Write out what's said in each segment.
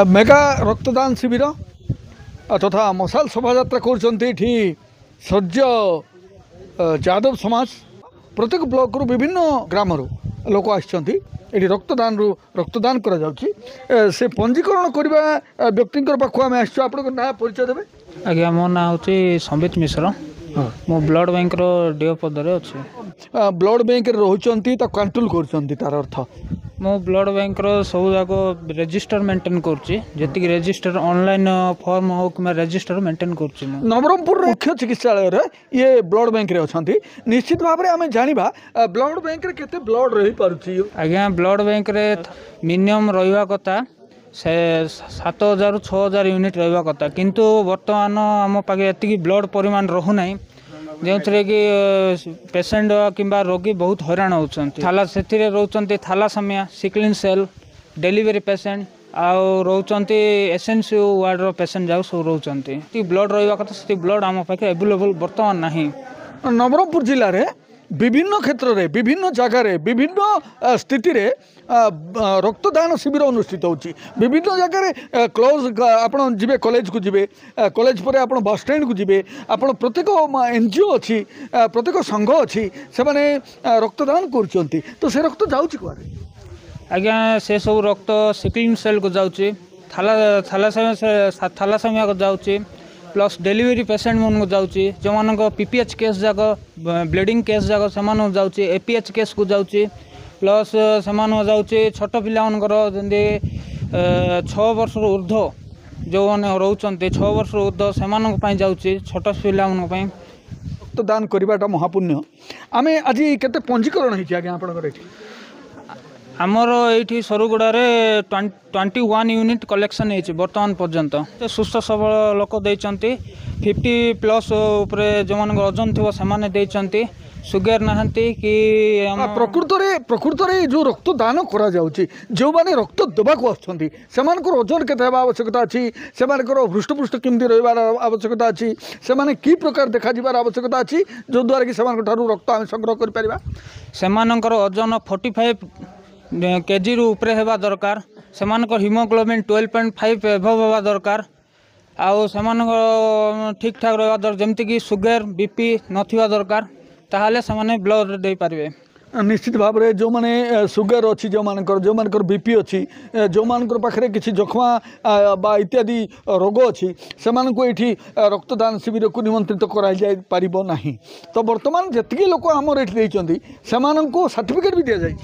Mega रक्तदान शिविर तथा मशाल शोभा कर सज्ज यादव समाज प्रत्येक ब्लॉक रु विभिन्न ग्राम लोक आसछन्ति एठी रक्तदान करा जाउछि से पंजीकरण करबा व्यक्ति पाखु आम आसछु आपन ना परिचय देबे। आज्ञा मो ना होछि संबित मिश्र मो ब्लड बैंक रो डीओ पदरे अछि। ब्लड बैंक रे रहउछन्ति त कंट्रोल करछन्ति तार अर्थ मो ब्लड बैंक रो सब जाको रजिस्टर मेंटेन करछि जेति रजिस्टर ऑनलाइन फॉर्म हो कि रजिस्टर मेंटेन करछि। नवरंगपुर मुख्य चिकित्सालय रे ये ब्लड बैंक रे अछन्ति निश्चित भाव रे आमे जानिबा ब्लड बैंक रे केते ब्लड रही पारुछि। आज्ञा ब्लड बैंक रे मिनिमम रहिवा कथा से 7000 रु 6000 यूनिट रहिवा कथा किंतु वर्तमान आम पाखे एतिकी ब्लड परिमाण रहू नाही जो कि पेसेंट किंबा रोगी बहुत हैरान होती थाला से रोचंती थालासेमिया सिकलिन सेल डेलीवरी पेसेंट आउ रोचंती एसएनसीयू वार्ड रो पेसेंट जाऊ सब रोचंती ब्लड रहिवा कथा से ब्लड आम पाखे अवेलेबल वर्तमान नाही। नवरंगपुर जिले में विभिन्न क्षेत्र में विभिन्न जगार विभिन्न स्थिति रे रक्तदान शिविर अनुष्ठित होची विभिन्न जगह क्लोज आपन जिबे कॉलेज को जिबे कॉलेज पर आपन बस स्टैंड को जिबे आपन प्रत्येक एनजीओ अच्छी प्रत्येक संघ अच्छी से माने रक्तदान करछंती तो से रक्त जाउची कुआरे। आज्ञा से सब रक्त सिकलिन सेल को जाउची थैलासेमिया को जाउची प्लस डेलीवरी पेसेंट मन को जाउची जो मान पीपीएच केस जाक ब्लीडिंग केस जाक से जाउची एपीएच केस को जाउची प्लस से जाउची छोट पिला मनकर जंदे 6 वर्ष ऊर्ध्व जो माने रहउचंते 6 वर्ष ऊर्ध्व से मानक पई जाउची छोट पिला मन पई रक्तदान करबाटा महापुण्य। आमे आज केते पंजीकरण हिची आगे आपन एठी आमर ये सरुगुड़े 21 यूनिट कलेक्शन होती बर्तमान पर्यंत सुस्थ सबल लोक देती 50+ उपरे जो मान ओजन थी से सुगर नहांती कि प्रकृत रे जो रक्तदान करा जाउची जो माने रक्त देबाक आछंती सेमानकर ओजन केते हेबा आवश्यकता अछि सेमानकर हृष्टपुष्ट केमती रहिबार आवश्यकता अछि सेमाने की प्रकार देखा जिबार आवश्यकता अछि जो द्वारा कि सेमानकर थारु रक्त आमे संग्रह कर परिबा। सेमानकर ओजन 45 केजी रु उपरे हेबा दरकार सेमानकर हीमोग्लोबिन 12.5 एभव हेबा दरकार आउ सेमानकर ठीक ठाक रहिबा दरकार जेमति कि सुगर बीपी नथिबा दरकार ताहाले सेमाने ब्लड दे पारिबे। निश्चित भाव में जो माने सुगर अच्छी जो मानकर बीपी अच्छी जो मानकर पाखरे किसी जखमा बा इत्यादि रोग अच्छी से ये रक्तदान शिविर को निमंत्रित करा जाय पारिबो नाही तो वर्तमान जतिके लोक आमर एठी देइचंती सेमाननको सर्टिफिकेट भी दिया जाय।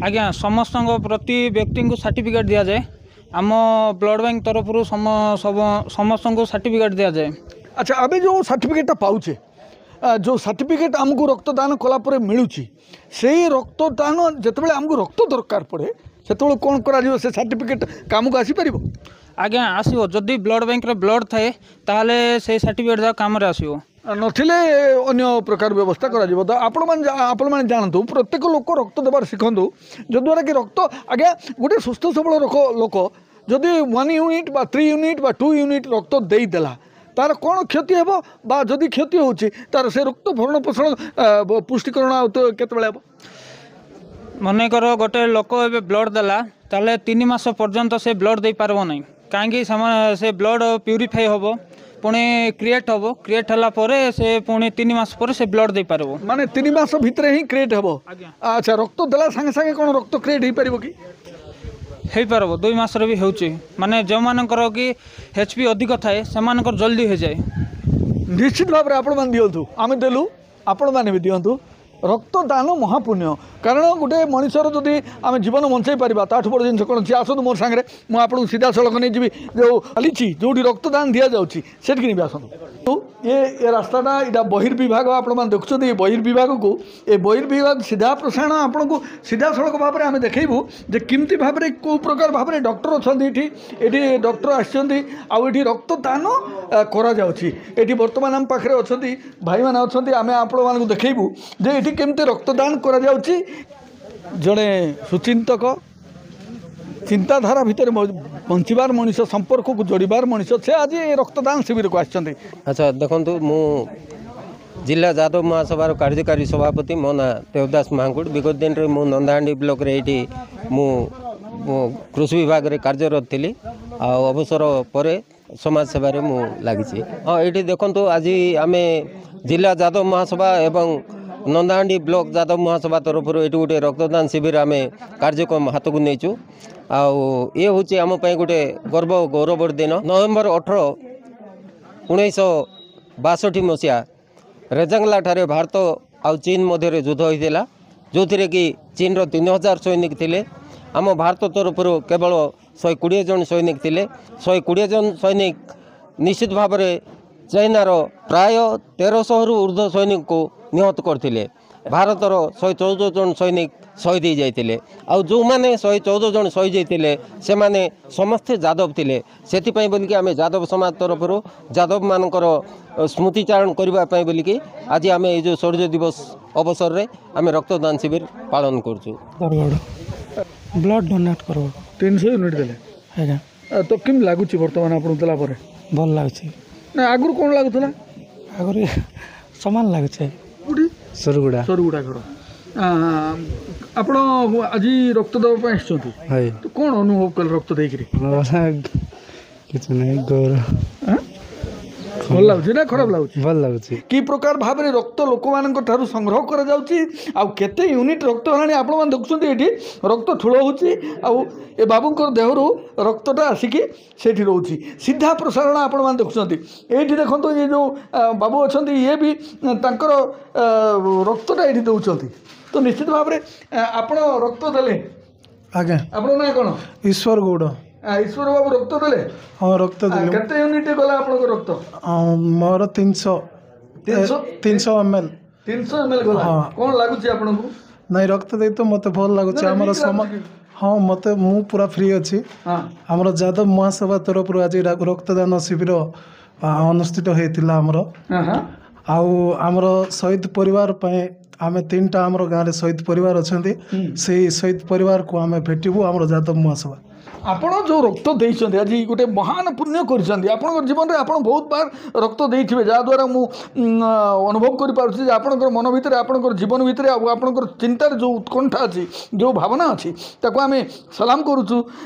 आज्ञा समस्त प्रति व्यक्ति को सर्टिफिकेट दि जाए आम ब्लड बैंक तरफ समस्त को सर्टिफिकेट दि जाए। अच्छा अबे जो सर्टिफिकेट पाउचे जो सर्टिफिकेट आमको रक्तदान कलापर मिलूची से रक्तदान जिते आमको रक्त दरकार पड़े से कौन कर सर्टिफिकेट काम को आसी पारिबो। आज्ञा आसो जदि ब्लड बैंक रे ब्लड थाए ताहले से सर्टिफिकेट काम रे आसीबो नथिले अन्य प्रकार व्यवस्था करा जिवो तो आपण माने जानतु प्रत्येक लोक रक्त देबार शिखंतु जो द्वारा कि रक्त आज्ञा गोटे सुस्थ सबल लोक जदि 1 यूनिट बा 3 यूनिट बा 2 यूनिट रक्त देई देला तार कौन क्षति हेबो बा जदि क्षति होची तार से रक्त भरण पोषण पुष्टिकरण केते बेले हेबो। मने करो गोटे लोक एबे ब्लड देला ताले 3 मास पर्यंत से ब्लड दे पारबो नै कांगी से ब्लड प्यूरिफाई होबो पुणे क्रिएट होबो क्रिएट हला परे से पुणे 3 मास परे से ब्लड दे पारबो माने 3 मास भितरे ही क्रिएट हेबो। अच्छा रक्त देला संगे संगे कोन रक्त क्रिएट हे पारिबो कि हे पारबो 2 मास रे भी होची माने जो मानकर कि एचपी अधिक थाए से मानकर जल्दी हो जाए। निश्चित भाव में आपण मान दियंतु आमे देलु आपण माने भी दियंतु रक्तदान महापुण्य कारण गोटे मनुष्यर जदि आम जीवन बचाई पारा ताठ बड़ जिन कौन सी आसतु मोर सांगे मुझे सीधा सड़क नहीं जी जो चली जो रक्तदान दि जाऊँगी से आसतु ये रास्ताटा यहाँ बहिर्विभाग आपने देखुं ये बहिर्विभाग को ये बहिर्विभाग सीधा प्रसारण आपन को सीधा सड़क भाव में आम देखू जे किमती भाव में कौ प्रकार भाव में डॉक्टर अच्छा ये डॉक्टर आठी रक्तदान कर बर्तमान आम पाखे अच्छा भाई मैंने अच्छा आम आपण देखू जे ये केमती रक्तदान करा जाउची जड़े सुचिंतक चिंताधारा भितर बंचार मनीष संपर्क को जोड़बार मनीष से आज रक्तदान शिविर को आछंती। अच्छा देखु मु जिला यादव महासभार कार्यकारी सभापति मो ना देवदास महाकुड़ विगत दिन में मु नंदाहांडी ब्लॉक रे एठी मु कृषि विभाग रे कार्यरत थी ଆଉ ଅବସର ପରେ ସମାଜ ସେବାରେ ମୁଁ ଲାଗିଛି। ହଁ ଏଇଠି ଦେଖନ୍ତୁ ଆଜି ଆମେ ଜିଲ୍ଲା ଯାଦବ ମହାସଭା ଏବଂ ନନ୍ଦାହାଣ୍ଡି ବ୍ଲକ ଯାଦବ ମହାସଭା ତରଫରୁ ଏଇଠି ଗୋଟେ ରକ୍ତଦାନ ଶିବିର ଆମେ କାର୍ଯ୍ୟକ୍ରମ ହାତକୁ ନେଇଛୁ। ଆଉ ଇଏ ହେଉଛି ଆମ ପାଇଁ ଗୋଟେ ଗୌରବର ଦିନ। ନଭେମ୍ବର 18, 1962 ମସିହା ରେଜାଙ୍ଗଲା ଠାରେ ଭାରତ ଆଉ ଚୀନ ମଧ୍ୟରେ ଯୁଦ୍ଧ ହୋଇଥିଲା, ଯେଉଁଥିରେ କି ଚୀନର 3000 ସୈନିକ ଥିଲେ। ଆମ ଭାରତ ତରଫରୁ କେବଳ 120 ଜଣ ସୈନିକ ଥିଲେ। 120 ଜଣ ସୈନିକ ନିଶ୍ଚିତ ଭାବରେ ଚାଇନାର ପ୍ରାୟ 1300ରୁ ଉର୍ଦ୍ଧ୍ୱ ସୈନିକଙ୍କୁ ନିହତ କରିଥିଲେ। ଭାରତର 114 ଜଣ ସୈନିକ ଶହୀଦ ହୋଇଯାଇଥିଲେ। ଆଉ ଯେଉଁମାନେ 114 ଜଣ ଶହୀଦ ହୋଇଥିଲେ ସେମାନେ ସମସ୍ତେ ଯାଦବ ଥିଲେ। ସେଥିପାଇଁ ବୋଲିକି ଆମେ ଯାଦବ ସମାଜ ତରଫରୁ ଯାଦବମାନଙ୍କର ସ୍ମୃତିଚାରଣ କରିବା ପାଇଁ ବୋଲିକି ଆଜି ଆମେ ଏଇ ଯେଉଁ ଶୌର୍ଯ୍ୟ ଦିବସ ଅବସରରେ ଆମେ ରକ୍ତଦାନ ଶିବିର ପାଳନ କରୁଛୁ। ବ୍ଲଡ଼ ଡୋନେଟ୍ କର। 300 ୟୁନିଟ୍ ଦେଲେ ଆଜ୍ଞା ତ କେମିତି ଲାଗୁଛି ବର୍ତ୍ତମାନ ଆପଣଙ୍କୁ ଦେଲା ପରେ? ଭଲ ଲାଗୁଛି। ନା ଆଗରୁ କ'ଣ ଲାଗୁଥିଲା? ଆଗରୁ ସମାନ ଲାଗୁଛି। କେଉଁଠି? ସରୁଗୁଡ଼ା। ସରୁଗୁଡ଼ା ଘର। ଆପଣ ଆଜି ରକ୍ତ ଦେବା ପାଇଁ ଆସିଛନ୍ତି, ହାଇ ତ କ'ଣ ଅନୁଭବ କଲେ ରକ୍ତ ଦେଇକିରି? କିଛି ନାହିଁ, ଗୌରବ। ଭଲ ଲାଗୁଛି ନା ଖରାପ ଲାଗୁଛି? ଭଲ ଲାଗୁଛି। କି ପ୍ରକାର ଭାବରେ ରକ୍ତ ଲୋକମାନଙ୍କ ଠାରୁ ସଂଗ୍ରହ କରାଯାଉଛି ଆଉ କେତେ ୟୁନିଟ୍ ରକ୍ତ ହେଲାଣି ଆପଣମାନେ ଦେଖୁଛନ୍ତି। ଏଠି ରକ୍ତ ଠୁଳ ହେଉଛି ଆଉ ଏ ବାବୁଙ୍କର ଦେହରୁ ରକ୍ତଟା ଆସିକି ସେଇଠି ରହୁଛି। ସିଧା ପ୍ରସାରଣ ଆପଣମାନେ ଦେଖୁଛନ୍ତି। ଏଇଠି ଦେଖନ୍ତୁ ଏ ଯେଉଁ ବାବୁ ଅଛନ୍ତି ଇଏ ବି ତାଙ୍କର ରକ୍ତଟା ଏଇଠି ଦେଉଛନ୍ତି। ତ ନିଶ୍ଚିତ ଭାବରେ ଆପଣ ରକ୍ତ ଦେଲେ। ଆଜ୍ଞା। ଆପଣଙ୍କ ନାଁ କ'ଣ? ଈଶ୍ୱର ଗୌଡ଼। ଈଶ୍ୱର ବାବୁ ରକ୍ତ ଦେଲେ? ହଁ ରକ୍ତ ଦେଲି। କେତେ ୟୁନିଟ୍ ଗଲା ଆପଣଙ୍କ ରକ୍ତ? ମୋର 300 ml। 300 ml ଗଲା। କ'ଣ ଲାଗୁଛି ଆପଣଙ୍କୁ? ନାଇଁ ରକ୍ତ ଦେଇ ତ ମୋତେ ଭଲ ଲାଗୁଛି। ଆମର ହଁ ମୁଁ ପୁରା ଫ୍ରି ଅଛି। ଆମର ଯାଦବ ମହାସଭା ତରଫରୁ ଆଜି ରକ୍ତଦାନ ଶିବିର ଅନୁଷ୍ଠିତ ହୋଇଥିଲା ଆମର। ଆଉ ଆମର ଶହୀଦ ପରିବାର ପାଇଁ ଆମେ 3ଟା ଆମର ଗାଁରେ ଶହୀଦ ପରିବାର ଅଛନ୍ତି। ସେଇ ଶହୀଦ ପରିବାରକୁ ଆମେ ଭେଟିବୁ ଆମର ଯାଦବ ମହାସଭା। ଆପଣ ଯେଉଁ ରକ୍ତ ଦେଇଛନ୍ତି ଆଜି ଗୋଟେ ମହାନ ପୁଣ୍ୟ କରିଛନ୍ତି। ଆପଣଙ୍କ ଜୀବନରେ ଆପଣ ବହୁତ ବାର ରକ୍ତ ଦେଇଥିବେ, ଯାହାଦ୍ୱାରା ମୁଁ ଅନୁଭବ କରିପାରୁଛି ଯେ ଆପଣଙ୍କର ମନ ଭିତରେ, ଆପଣଙ୍କର ଜୀବନ ଭିତରେ ଆଉ ଆପଣଙ୍କର ଚିନ୍ତାରେ ଯେଉଁ ଉତ୍କଣ୍ଠା ଅଛି, ଯେଉଁ ଭାବନା ଅଛି, ତାକୁ ଆମେ ସଲାମ କରୁଛୁ।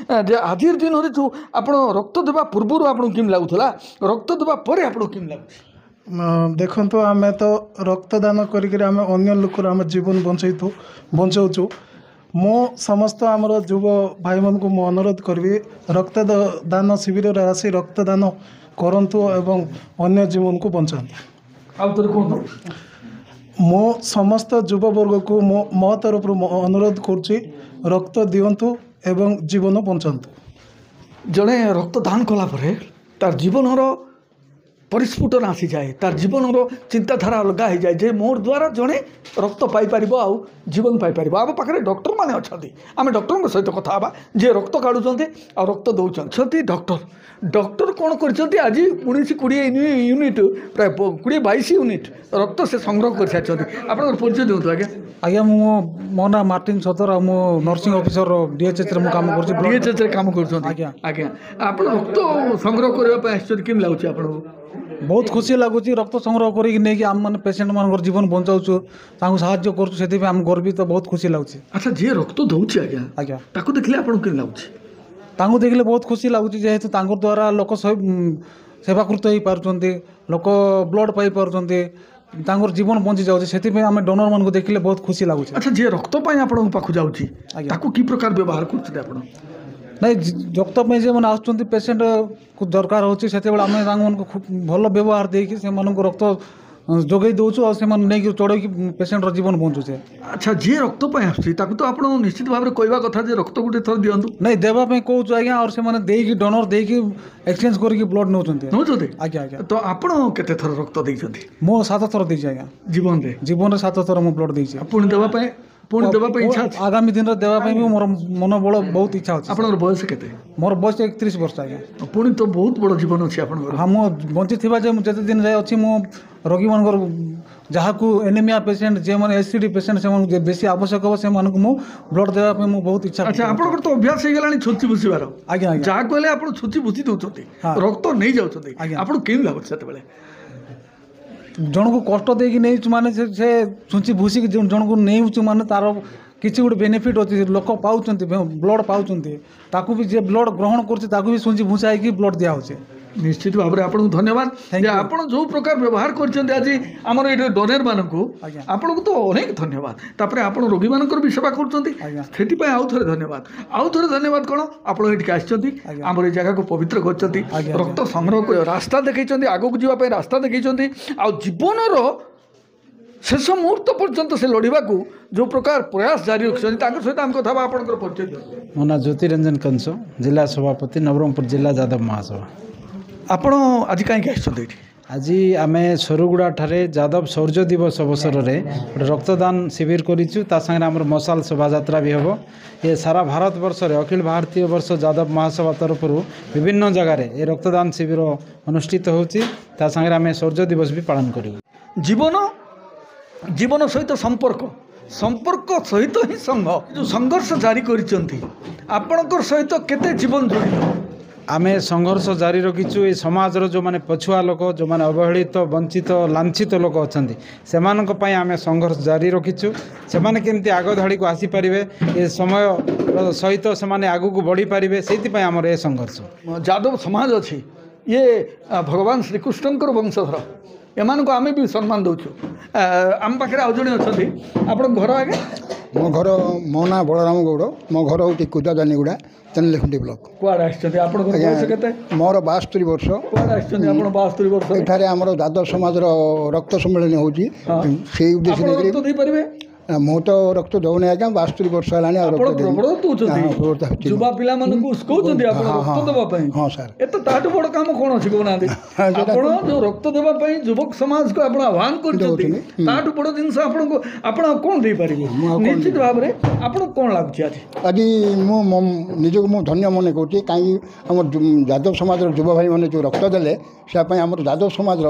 ଯେ ଆଜିର ଦିନରେ ଯେଉଁ ଆପଣ ରକ୍ତ ଦେବା ପୂର୍ବରୁ ଆପଣଙ୍କୁ କେମିତି ଲାଗୁଥିଲା, ରକ୍ତ ଦେବା ପରେ ଆପଣଙ୍କୁ କେମିତି ଲାଗୁଛି? ଦେଖନ୍ତୁ ଆମେ ତ ରକ୍ତଦାନ କରିକିରି ଆମେ ଅନ୍ୟ ଲୋକର ଆମ ଜୀବନ ବଞ୍ଚାଉଛୁ। ମୁଁ ସମସ୍ତ ଆମର ଯୁବ ଭାଇମାନଙ୍କୁ ମୁଁ ଅନୁରୋଧ କରିବି ରକ୍ତଦାନ ଶିବିରରେ ଆସି ରକ୍ତଦାନ କରନ୍ତୁ ଏବଂ ଅନ୍ୟ ଜୀବନକୁ ବଞ୍ଚାନ୍ତୁ। ଆଉ ଥରେ କୁହନ୍ତୁ। ମୁଁ ସମସ୍ତ ଯୁବବର୍ଗକୁ ମୋ ତରଫରୁ ଅନୁରୋଧ କରୁଛି ରକ୍ତ ଦିଅନ୍ତୁ ଏବଂ ଜୀବନ ବଞ୍ଚାନ୍ତୁ। ଜଣେ ରକ୍ତଦାନ କଲା ପରେ ତାର ଜୀବନର ପରିସ୍ଫୁଟନ ଆସିଯାଏ, ତାର ଜୀବନର ଚିନ୍ତାଧାରା ଅଲଗା ହୋଇଯାଏ ଯେ ମୋର ଦ୍ୱାରା ଜଣେ ରକ୍ତ ପାଇପାରିବ ଆଉ ଜୀବନ ପାଇପାରିବ। ଆମ ପାଖରେ ଡକ୍ଟରମାନେ ଅଛନ୍ତି, ଆମେ ଡକ୍ଟରଙ୍କ ସହିତ କଥା ହେବା ଯିଏ ରକ୍ତ କାଢ଼ୁଛନ୍ତି ଆଉ ରକ୍ତ ଦେଉଛନ୍ତି। ଡକ୍ଟର କ'ଣ କରିଛନ୍ତି ଆଜି 19-20 ୟୁନିଟ୍ ପ୍ରାୟ 20-22 ୟୁନିଟ୍ ରକ୍ତ ସେ ସଂଗ୍ରହ କରିସାରିଛନ୍ତି। ଆପଣଙ୍କର ପରିଚୟ ଦିଅନ୍ତୁ ଆଜ୍ଞା। ଆଜ୍ଞା ମୋ ନାଁ ମାର୍ଟିନ୍ ସତର ଆଉ ମୁଁ ନର୍ସିଂ ଅଫିସର DHHରେ ମୁଁ କାମ କରୁଛି। DHHରେ କାମ କରୁଛନ୍ତି? ଆଜ୍ଞା ଆଜ୍ଞା। ଆପଣ ରକ୍ତ ସଂଗ୍ରହ କରିବା ପାଇଁ ଆସିଛନ୍ତି, କେମିତି ଲାଗୁଛି ଆପଣଙ୍କୁ? ବହୁତ ଖୁସି ଲାଗୁଛି। ରକ୍ତ ସଂଗ୍ରହ କରିକି ନେଇକି ଆମମାନେ ପେସେଣ୍ଟମାନଙ୍କର ଜୀବନ ବଞ୍ଚାଉଛୁ, ତାଙ୍କୁ ସାହାଯ୍ୟ କରୁଛୁ, ସେଥିପାଇଁ ଆମେ ଗର୍ବିତ, ବହୁତ ଖୁସି ଲାଗୁଛି। ଆଚ୍ଛା, ଯିଏ ରକ୍ତ ଦେଉଛି ଆଜ୍ଞା ତାକୁ ଦେଖିଲେ ଆପଣଙ୍କୁ କେମିତି ଲାଗୁଛି? ତାଙ୍କୁ ଦେଖିଲେ ବହୁତ ଖୁସି ଲାଗୁଛି, ଯେହେତୁ ତାଙ୍କ ଦ୍ୱାରା ଲୋକ ସେବାକୃତ ହେଇପାରୁଛନ୍ତି, ଲୋକ ବ୍ଲଡ଼ ପାଇପାରୁଛନ୍ତି, ତାଙ୍କର ଜୀବନ ବଞ୍ଚି ଯାଉଛି। ସେଥିପାଇଁ ଆମେ ଡୋନରମାନଙ୍କୁ ଦେଖିଲେ ବହୁତ ଖୁସି ଲାଗୁଛି। ଆଚ୍ଛା, ଯିଏ ରକ୍ତ ପାଇଁ ଆପଣଙ୍କ ପାଖକୁ ଯାଉଛି ତାକୁ କି ପ୍ରକାର ବ୍ୟବହାର କରୁଛନ୍ତି ଆପଣ? ନାଇଁ, ରକ୍ତ ପାଇଁ ଯେଉଁମାନେ ଆସୁଛନ୍ତି ପେସେଣ୍ଟକୁ ଦରକାର ହେଉଛି, ସେତେବେଳେ ଆମେ ତାଙ୍କମାନଙ୍କୁ ଖୁବ୍ ଭଲ ବ୍ୟବହାର ଦେଇକି ସେମାନଙ୍କୁ ରକ୍ତ ଯୋଗାଇ ଦେଉଛୁ ଆଉ ସେମାନେ ନେଇକି ଚଢ଼େଇକି ପେସେଣ୍ଟର ଜୀବନ ବଞ୍ଚୁଛେ। ଆଚ୍ଛା, ଯିଏ ରକ୍ତ ପାଇଁ ଆସୁଛି ତାକୁ ତ ଆପଣ ନିଶ୍ଚିତ ଭାବରେ କହିବା କଥା ଯେ ରକ୍ତ ଗୋଟେ ଥର ଦିଅନ୍ତୁ। ନାଇଁ, ଦେବା ପାଇଁ କହୁଛୁ ଆଜ୍ଞା, ଆଉ ସେମାନେ ଦେଇକି ଡୋନର ଦେଇକି ଏକ୍ସଚେଞ୍ଜ କରିକି ବ୍ଲଡ଼ ନେଉଛନ୍ତି। ଆଜ୍ଞା। ତ ଆପଣ କେତେ ଥର ରକ୍ତ ଦେଇଛନ୍ତି? ମୁଁ 7 ଥର ଦେଇଛି ଆଜ୍ଞା। ଜୀବନରେ 7 ଥର ମୁଁ ବ୍ଲଡ଼ ଦେଇଛି। ପୁଣି ଦେବା ପାଇଁ ଇଚ୍ଛା ଅଛି? ଆଗାମୀ ଦିନରେ ଦେବା ପାଇଁ ବି ମୋର ମନୋବଳ ବହୁତ ଇଚ୍ଛା ଅଛି। ଆପଣଙ୍କର ବୟସ କେତେ? ମୋର ବୟସ 31 ବର୍ଷ ଆଜ୍ଞା। ପୁଣି ତ ବହୁତ ବଡ଼ ଜୀବନ ଅଛି ଆପଣଙ୍କର। ହଁ, ମୁଁ ବଞ୍ଚିଥିବା ଯେ ମୁଁ ଯେତେ ଦିନ ଯାଏ ଅଛି, ମୁଁ ରୋଗୀମାନଙ୍କର ଯାହାକୁ ଏନିମିଆ ପେସେଣ୍ଟ, ଯେଉଁମାନେ ଏସିଡି ପେସେଣ୍ଟ, ସେମାନଙ୍କୁ ବେଶୀ ଆବଶ୍ୟକ ହେବ ସେମାନଙ୍କୁ ମୁଁ ବ୍ଲଡ଼ ଦେବା ପାଇଁ ମୁଁ ବହୁତ ଇଚ୍ଛା। ଆଚ୍ଛା, ଆପଣଙ୍କର ତ ଅଭ୍ୟାସ ହେଇଗଲାଣି ଛୁଞ୍ଚି ଭୁଷିବାର। ଆଜ୍ଞା। ଯାହା କହିଲେ ଆପଣ ଛୁଞ୍ଚି ଭୁଷି ଦେଉଛନ୍ତି, ରକ୍ତ ନେଇଯାଉଛନ୍ତି, ଆପଣଙ୍କୁ କେମିତି ଲାଗୁଛି ସେତେବେଳେ? ଜଣକୁ କଷ୍ଟ ଦେଇକି ନେଇଛୁ ମାନେ ସେ ଛୁଞ୍ଚି ଭୁଷିକି ଜଣକୁ ନେଇଛୁ ମାନେ ତାର କିଛି ଗୋଟେ ବେନିଫିଟ୍ ଅଛି ଲୋକ ପାଉଛନ୍ତି ବ୍ଲଡ଼ ପାଉଛନ୍ତି ତାକୁ ବି ଯିଏ ବ୍ଲଡ଼ ଗ୍ରହଣ କରୁଛି ତାକୁ ବି ଶୁଞ୍ଚି ଭୁଷା ହେଇକି ବ୍ଲଡ଼ ଦିଆହେଉଛି। ନିଶ୍ଚିତ ଭାବରେ ଆପଣଙ୍କୁ ଧନ୍ୟବାଦ ଯେ ଆପଣ ଯେଉଁ ପ୍ରକାର ବ୍ୟବହାର କରିଛନ୍ତି ଆଜି ଆମର ଏଇଠି ଡୋନେରମାନଙ୍କୁ ଆଜ୍ଞା। ଆପଣଙ୍କୁ ତ ଅନେକ ଧନ୍ୟବାଦ। ତାପରେ ଆପଣ ରୋଗୀମାନଙ୍କର ବି ସେବା କରୁଛନ୍ତି ଆଜ୍ଞା। ସେଥିପାଇଁ ଆଉ ଥରେ ଧନ୍ୟବାଦ। ଆଉ ଥରେ ଧନ୍ୟବାଦ କ'ଣ ଆପଣ ଏଠିକି ଆସିଛନ୍ତି ଆଜ୍ଞା। ଆମର ଏ ଜାଗାକୁ ପବିତ୍ର କରିଛନ୍ତି ଆଜ୍ଞା। ରକ୍ତ ସଂଗ୍ରହକୁ ରାସ୍ତା ଦେଖାଇଛନ୍ତି ଆଗକୁ ଯିବା ପାଇଁ ରାସ୍ତା ଦେଖାଇଛନ୍ତି ଆଉ ଜୀବନର ଶେଷ ମୁହୂର୍ତ୍ତ ପର୍ଯ୍ୟନ୍ତ ସେ ଲଢ଼ିବାକୁ ଯେଉଁ ପ୍ରକାର ପ୍ରୟାସ ଜାରି ରଖିଛନ୍ତି ତାଙ୍କ ସହିତ ଆମେ କଥା ହେବା ଆପଣଙ୍କର ପରିଚୟ ଦିଅନ୍ତୁ। ମୋ ନାଁ ଜ୍ୟୋତିରଞ୍ଜନ କଂସ ଜିଲ୍ଲା ସଭାପତି ନବରଙ୍ଗପୁର ଜିଲ୍ଲା ଯାଦବ ମହାସଭା। ଆପଣ ଆଜି କାହିଁକି ଆସିଛନ୍ତି ଏଠି? ଆଜି ଆମେ ସରୁଗୁଡ଼ାଠାରେ ଯାଦବ ଶୌର୍ଯ୍ୟ ଦିବସ ଅବସରରେ ଗୋଟେ ରକ୍ତଦାନ ଶିବିର କରିଛୁ ତା ସାଙ୍ଗରେ ଆମର ମଶାଲ ଶୋଭାଯାତ୍ରା ବି ହେବ। ଏ ସାରା ଭାରତ ବର୍ଷରେ ଅଖିଳ ଭାରତୀୟ ବର୍ଷ ଯାଦବ ମହାସଭା ତରଫରୁ ବିଭିନ୍ନ ଜାଗାରେ ଏ ରକ୍ତଦାନ ଶିବିର ଅନୁଷ୍ଠିତ ହେଉଛି ତା ସାଙ୍ଗରେ ଆମେ ଶୌର୍ଯ୍ୟ ଦିବସ ବି ପାଳନ କରିବୁ। ଜୀବନ ସହିତ ସମ୍ପର୍କ ସହିତ ହିଁ ସଂଘ ଯେଉଁ ସଂଘର୍ଷ ଜାରି କରିଛନ୍ତି ଆପଣଙ୍କର ସହିତ କେତେ ଜୀବନ ଜଡ଼ିତ? ଆମେ ସଂଘର୍ଷ ଜାରି ରଖିଛୁ ଏ ସମାଜର ଯେଉଁମାନେ ପଛୁଆ ଲୋକ ଯେଉଁମାନେ ଅବହେଳିତ ବଞ୍ଚିତ ଲାଞ୍ଛିତ ଲୋକ ଅଛନ୍ତି ସେମାନଙ୍କ ପାଇଁ ଆମେ ସଂଘର୍ଷ ଜାରି ରଖିଛୁ। ସେମାନେ କେମିତି ଆଗ ଧାଡ଼ିକୁ ଆସିପାରିବେ ଏ ସମୟ ସହିତ ସେମାନେ ଆଗକୁ ବଢ଼ିପାରିବେ ସେଇଥିପାଇଁ ଆମର ଏ ସଂଘର୍ଷ। ଯାଦବ ସମାଜ ଅଛି ଇଏ ଭଗବାନ ଶ୍ରୀକୃଷ୍ଣଙ୍କର ବଂଶଧର ଏମାନଙ୍କୁ ଆମେ ବି ସମ୍ମାନ ଦେଉଛୁ। ଆମ ପାଖରେ ଆଉ ଜଣେ ଅଛନ୍ତି ଆପଣଙ୍କ ଘର ଆଗେ? ମୋ ନାଁ ବଳରାମ ଗୌଡ଼ ମୋ ଘର ହେଉଛି କୁଦାଦାନିଗୁଡ଼ା ତେନଲେଖୁଣ୍ଟି ବ୍ଲକ। କୁଆଡ଼େ ଆସିଛନ୍ତି ଆପଣଙ୍କର ବୟସ କେତେ? ମୋର 72 ବର୍ଷ। କୁଆଡ଼େ ଆସିଛନ୍ତି ଆପଣ 72 ବର୍ଷ? ଏଠାରେ ଆମର ଯାଦବ ସମାଜର ରକ୍ତ ସମ୍ମିଳନୀ ହେଉଛି ସେଇ ଉଦ୍ଦେଶ୍ୟ ଆପଣ ରକ୍ତ ଦେଇପାରିବେ? ମୁଁ ତ ରକ୍ତ ଦେଉନି ଆଜ୍ଞା 72 ବର୍ଷ ହେଲାଣି ଆଉ ଆପଣ ପ୍ରବଳ ଦେଉଛନ୍ତି ଯୁବା ପିଲାମାନଙ୍କୁ ଉସ୍କଉଛନ୍ତି ଆପଣ ରକ୍ତ ଦେବା ପାଇଁ। ହଁ ସାର୍ ଏତେ ତାଠୁ ବଡ଼ କାମ କ'ଣ ଅଛି କହୁନାହାନ୍ତି? ଆପଣ ଯେଉଁ ରକ୍ତ ଦେବା ପାଇଁ ଯୁବକ ସମାଜକୁ ଆପଣ ଆହ୍ୱାନ କରିଛନ୍ତି ତାଠୁ ବଡ଼ ଜିନିଷ ଆପଣ କ'ଣ ଦେଇପାରିବେ? ନିଶ୍ଚିତ ଭାବରେ ଆପଣଙ୍କୁ କ'ଣ ଲାଗୁଛି ଆଜି ମୁଁ ନିଜକୁ ଧନ୍ୟ ମନେ କରୁଛି କାହିଁକି ଆମ ଯାଦବ ସମାଜର ଯୁବ ଭାଇମାନେ ଯେଉଁ ରକ୍ତ ଦେଲେ ସେ ପାଇଁ ଆମର ଯାଦବ ସମାଜର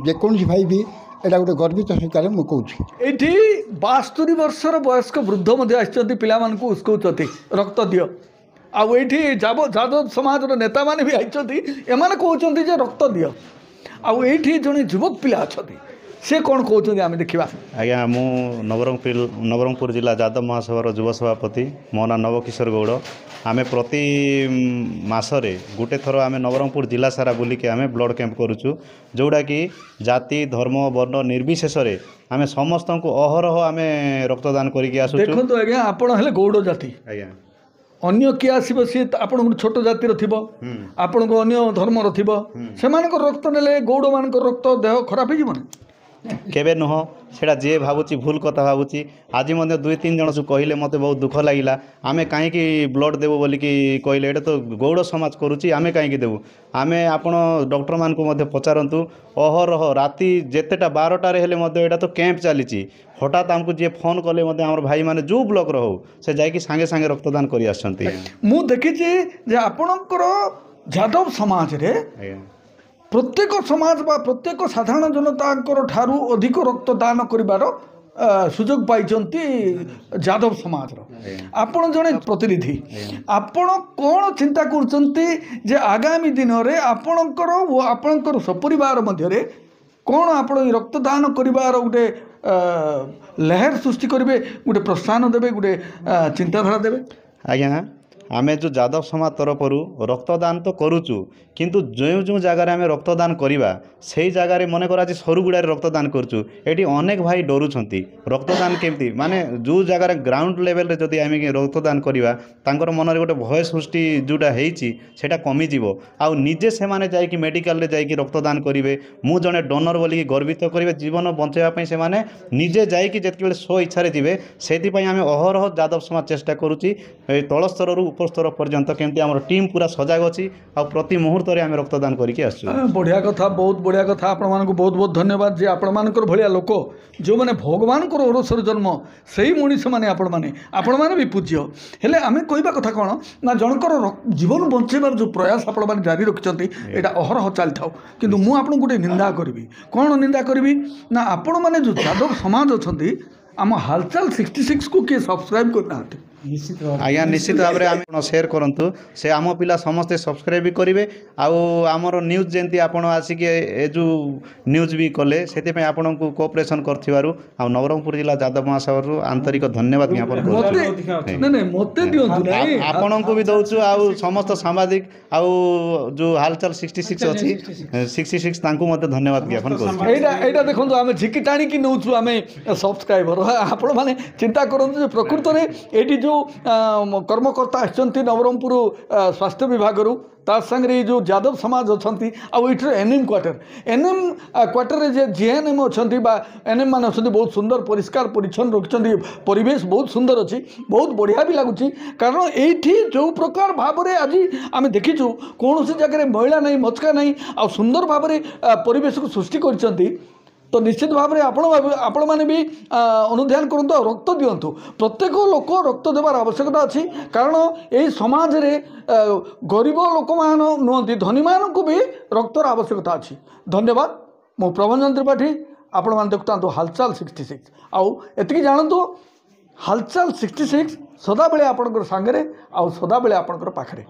ଯେକୌଣସି ଭାଇ ବି এটা ଗୋଟେ ଗର୍ବିତ ସହକାରେ ମୁଁ କହୁଛି। ଏଇଠି 72 ବର୍ଷର ବୟସ୍କ ବୃଦ୍ଧ ମଧ୍ୟ ଆସିଛନ୍ତି ପିଲାମାନଙ୍କୁ ଉସ୍କଉଛନ୍ତି ରକ୍ତ ଦିଅ। ଆଉ ଏଇଠି ଯାଦବ ସମାଜର ନେତାମାନେ ବି ଆସିଛନ୍ତି ଏମାନେ କହୁଛନ୍ତି ଯେ ରକ୍ତ ଦିଅ। ଆଉ ଏଇଠି ଜଣେ ଯୁବକ ପିଲା ଅଛନ୍ତି ସେ କ'ଣ କହୁଛନ୍ତି ଆମେ ଦେଖିବା। ଆଜ୍ଞା ମୁଁ ନବରଙ୍ଗପୁର ଜିଲ୍ଲା ଯାଦବ ମହାସଭାର ଯୁବ ସଭାପତି ମୋ ନାଁ ନବକିଶୋର ଗୌଡ଼। ଆମେ ପ୍ରତି ମାସରେ ଗୋଟେ ଥର ଆମେ ନବରଙ୍ଗପୁର ଜିଲ୍ଲା ସାରା ବୁଲିକି ଆମେ ବ୍ଲଡ଼ କ୍ୟାମ୍ପ କରୁଛୁ ଯେଉଁଟାକି ଜାତି ଧର୍ମ ବର୍ଣ୍ଣ ନିର୍ବିଶେଷରେ ଆମେ ସମସ୍ତଙ୍କୁ ଅହରହ ଆମେ ରକ୍ତଦାନ କରିକି ଆସୁଛୁ। ଦେଖନ୍ତୁ ଆଜ୍ଞା ଆପଣ ହେଲେ ଗୌଡ଼ ଜାତି ଆଜ୍ଞା ଅନ୍ୟ କିଏ ଆସିବ ସିଏ ଆପଣଙ୍କ ଛୋଟ ଜାତିର ଥିବ ଆପଣଙ୍କ ଅନ୍ୟ ଧର୍ମର ଥିବ ସେମାନଙ୍କର ରକ୍ତ ନେଲେ ଗୌଡ଼ମାନଙ୍କର ରକ୍ତ ଦେହ ଖରାପ ହେଇଯିବନି? କେବେ ନୁହଁ ସେଇଟା ଯିଏ ଭାବୁଛି ଭୁଲ କଥା ଭାବୁଛି। ଆଜି ମଧ୍ୟ 2-3 ଜଣ କହିଲେ ମୋତେ ବହୁତ ଦୁଃଖ ଲାଗିଲା ଆମେ କାହିଁକି ବ୍ଲଡ଼ ଦେବୁ ବୋଲିକି କହିଲେ ଏଇଟା ତ ଗୌଡ଼ ସମାଜ କରୁଛି ଆମେ କାହିଁକି ଦେବୁ। ଆମେ ଆପଣ ଡକ୍ଟରମାନଙ୍କୁ ମଧ୍ୟ ପଚାରନ୍ତୁ ଅହରହ ରାତି ଯେତେଟା 12ଟାରେ ହେଲେ ମଧ୍ୟ ଏଇଟା ତ କ୍ୟାମ୍ପ ଚାଲିଛି ହଠାତ୍ ଆମକୁ ଯିଏ ଫୋନ୍ କଲେ ମଧ୍ୟ ଆମର ଭାଇମାନେ ଯେଉଁ ବ୍ଲକର ହଉ ସେ ଯାଇକି ସାଙ୍ଗେ ସାଙ୍ଗେ ରକ୍ତଦାନ କରି ଆସୁଛନ୍ତି। ମୁଁ ଦେଖିଛି ଯେ ଆପଣଙ୍କର ଯାଦବ ସମାଜରେ ପ୍ରତ୍ୟେକ ସମାଜ ବା ପ୍ରତ୍ୟେକ ସାଧାରଣ ଜନତାଙ୍କର ଠାରୁ ଅଧିକ ରକ୍ତଦାନ କରିବାର ସୁଯୋଗ ପାଇଛନ୍ତି ଯାଦବ ସମାଜର। ଆପଣ ଜଣେ ପ୍ରତିନିଧି ଆପଣ କ'ଣ ଚିନ୍ତା କରୁଛନ୍ତି ଯେ ଆଗାମୀ ଦିନରେ ଆପଣଙ୍କର ଓ ଆପଣଙ୍କର ସପରିବାର ମଧ୍ୟରେ କ'ଣ ଆପଣ ଏ ରକ୍ତଦାନ କରିବାର ଗୋଟେ ଲହେର ସୃଷ୍ଟି କରିବେ ଗୋଟେ ପ୍ରୋତ୍ସାହନ ଦେବେ ଗୋଟେ ଚିନ୍ତାଧାରା ଦେବେ? ଆଜ୍ଞା ଆମେ ଯେଉଁ ଯାଦବ ସମାଜ ତରଫରୁ ରକ୍ତଦାନ ତ କରୁଛୁ କିନ୍ତୁ ଯେଉଁ ଜାଗାରେ ଆମେ ରକ୍ତଦାନ କରିବା ସେଇ ଜାଗାରେ ମନେକର ଆଜି ସରୁଗୁଡ଼ାରେ ରକ୍ତଦାନ କରୁଛୁ ଏଠି ଅନେକ ଭାଇ ଡରୁଛନ୍ତି ରକ୍ତଦାନ କେମିତି ମାନେ ଯେଉଁ ଜାଗାରେ ଗ୍ରାଉଣ୍ଡ ଲେଭେଲରେ ଯଦି ଆମେ ରକ୍ତଦାନ କରିବା ତାଙ୍କର ମନରେ ଗୋଟେ ଭୟ ସୃଷ୍ଟି ଯେଉଁଟା ହେଇଛି ସେଇଟା କମିଯିବ ଆଉ ନିଜେ ସେମାନେ ଯାଇକି ମେଡ଼ିକାଲରେ ଯାଇକି ରକ୍ତଦାନ କରିବେ ମୁଁ ଜଣେ ଡୋନର ବୋଲିକି ଗର୍ବିତ କରିବେ ଜୀବନ ବଞ୍ଚାଇବା ପାଇଁ ସେମାନେ ନିଜେ ଯାଇକି ଯେତେବେଳେ ସ୍ୱ ଇଚ୍ଛାରେ ଯିବେ ସେଥିପାଇଁ ଆମେ ଅହରହ ଯାଦବ ସମାଜ ଚେଷ୍ଟା କରୁଛି ଏଇ ତଳ ସ୍ତରରୁ ଉପସ୍ତର ପର୍ଯ୍ୟନ୍ତ କେମିତି ଆମର ଟିମ୍ ପୁରା ସଜାଗ ଅଛି ଆଉ ପ୍ରତି ମୁହୂର୍ତ୍ତରେ ଆମେ ରକ୍ତଦାନ କରିକି ଆସୁଛୁ। ବଢ଼ିଆ କଥା ବହୁତ ବଢ଼ିଆ କଥା ଆପଣମାନଙ୍କୁ ବହୁତ ବହୁତ ଧନ୍ୟବାଦ ଯେ ଆପଣମାନଙ୍କର ଭଳିଆ ଲୋକ ଯେଉଁମାନେ ଭଗବାନଙ୍କର ଔରସର ଜନ୍ମ ସେଇ ମଣିଷମାନେ ଆପଣମାନେ ବି ପୂଜ୍ୟ। ହେଲେ ଆମେ କହିବା କଥା କ'ଣ ନା ଜଣଙ୍କର ଜୀବନ ବଞ୍ଚାଇବାର ଯେଉଁ ପ୍ରୟାସ ଆପଣମାନେ ଜାରି ରଖିଛନ୍ତି ଏଇଟା ଅହରହ ଚାଲିଥାଉ କିନ୍ତୁ ମୁଁ ଆପଣଙ୍କୁ ଗୋଟେ ନିନ୍ଦା କରିବି। କ'ଣ ନିନ୍ଦା କରିବି ନା ଆପଣମାନେ ଯେଉଁ ଯାଦବ ସମାଜ ଅଛନ୍ତି ଆମ ହାଲଚାଲ 66କୁ କିଏ ସବସ୍କ୍ରାଇବ୍ କରିନାହାନ୍ତି ନିଶ୍ଚିତ ଭାବରେ ଆଜ୍ଞା ନିଶ୍ଚିତ ଭାବରେ ଆମେ ସେୟାର କରନ୍ତୁ ସେ ଆମ ପିଲା ସମସ୍ତେ ସବସ୍କ୍ରାଇବ୍ ବି କରିବେ ଆଉ ଆମର ନ୍ୟୁଜ୍ ଯେମିତି ଆପଣ ଆସିକି ଏ ଯେଉଁ ନ୍ୟୁଜ୍ ବି କଲେ ସେଥିପାଇଁ ଆପଣଙ୍କୁ କୋଅପରେସନ୍ କରିଥିବାରୁ ଆଉ ନବରଙ୍ଗପୁର ଜିଲ୍ଲା ଯାଦବ ମହାସଭାରୁ ଆନ୍ତରିକ ଧନ୍ୟବାଦ ଜ୍ଞାପନ କରୁଛୁ ମତେ ନାଇଁ ନାଇଁ ମତେ ଦିଅନ୍ତୁ ନାଇଁ ଆପଣଙ୍କୁ ବି ଦଉଛୁ ଆଉ ସମସ୍ତ ସାମ୍ବାଦିକ ଆଉ ଯେଉଁ ହାଲଚାଲ 66 ଅଛି 66 ତାଙ୍କୁ ମଧ୍ୟ ଧନ୍ୟବାଦ ଜ୍ଞାପନ କରୁଛୁ এইটা দেখুন আমি ঝিকি টাণিকি নেছু আমি সবসক্রাইবর আপনার মানে চিন্তা করুন যে প্রকৃতরে এইটি যে কর্মকর্তা আসছেন নবরঙ্গপুর স্বাস্থ্য বিভাগর তার সাথে এই যে যাদব সমাজ অনেক আইটির এনএম কোয়ার্টার এনএম কোয়ার্টারে যে জিএনএম অনেক বা এনএম মানে অনেক বহুত সুন্দর পরিষ্কার পরিচ্ছন্ন রাখছেন পরিবেশ বহুত সুন্দর অছি বহুত বঢ়িয়া বি লাগুছি কারণ এইটি যে প্রকার ভাবে আজ আমি দেখিছু কৌশি জায়গায় ময়লা নাই মচকা নাই আর সুন্দর ভাবে পরিবেশকে সৃষ্টি করছেন তো নিশ্চিত ভাবে আপন মানে বি অনুধ্যান করতু রক্ত দিয়ন্তু প্রত্যেক লোক রক্ত দেবার আবশ্যকতা আছে কারণ এই সমাজে গরিব লোক নুহতি ধনী মানুষ বি রক্তর আবশ্যকতা আছে ধন্যবাদ মু প্রভঞ্জন ত্রিপাঠী আপন মানে দেখুথান্তু হালচাল 66 আউ এতিকি জানতু হালচাল 66 সদাবেলে আপনার সাংরে আউ সদাবেলে আপনার পাখে।